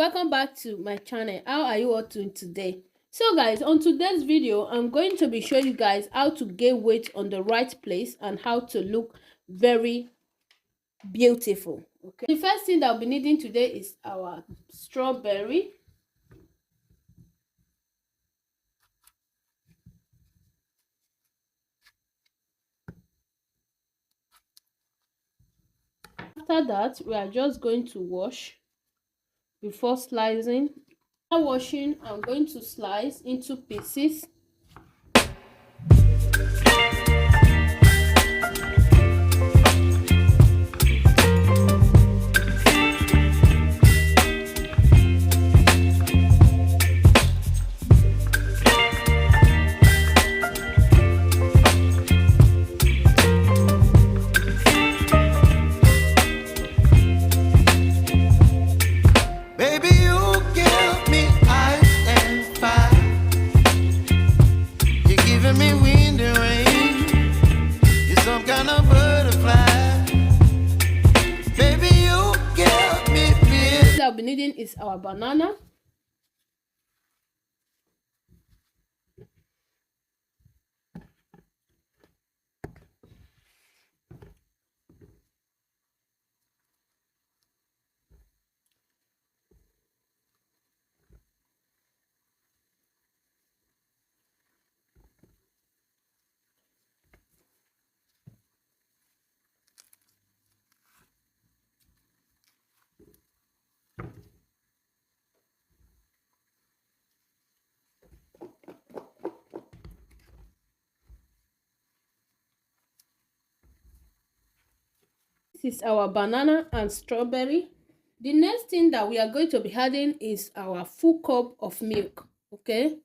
welcome back to my channel. How are you all doing today? So guys, on today's video I'm going to be showing you guys how to gain weight on the right place and how to look very beautiful. Okay, the first thing that I'll be needing today is our strawberry. After that, we are just going to wash before slicing. After washing, I'm going to slice into pieces. I'll be needing is our banana. This is our banana and strawberry. The next thing that we are going to be adding is our full cup of milk. Okay,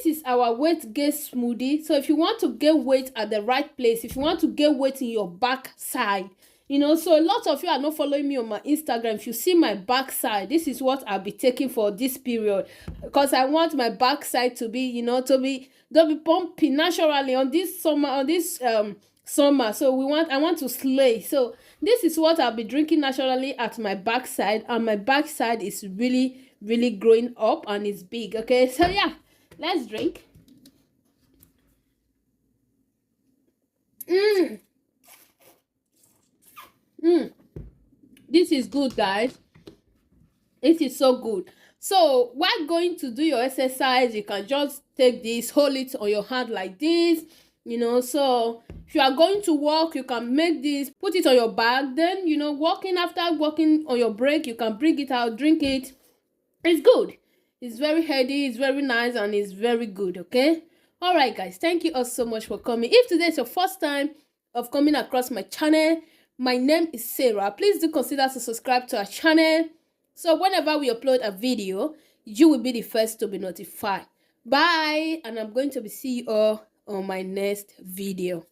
this is our weight gain smoothie. So if you want to gain weight at the right place, if you want to gain weight in your back side, so a lot of you are not following me on my Instagram. If you see my backside, this is what I'll be taking for this period, because I want my backside to be, to be pumping naturally on this summer. So I want to slay. So this is what I'll be drinking naturally at my backside, and my backside is really growing up and it's big. Okay, so yeah, let's drink. This is good, guys. It is so good. So while going to do your exercise, you can just take this, hold it on your hand like this, so if you are going to walk, you can make this, put it on your back, then after walking on your break, you can bring it out, drink it. It's good. It's very healthy, it's very nice, and it's very good. Okay, all right guys, thank you all so much for coming. If today is your first time of coming across my channel, my name is Sarah. Please do consider to subscribe to our channel, so whenever we upload a video, you will be the first to be notified. Bye, and I'm going to be see you all on my next video.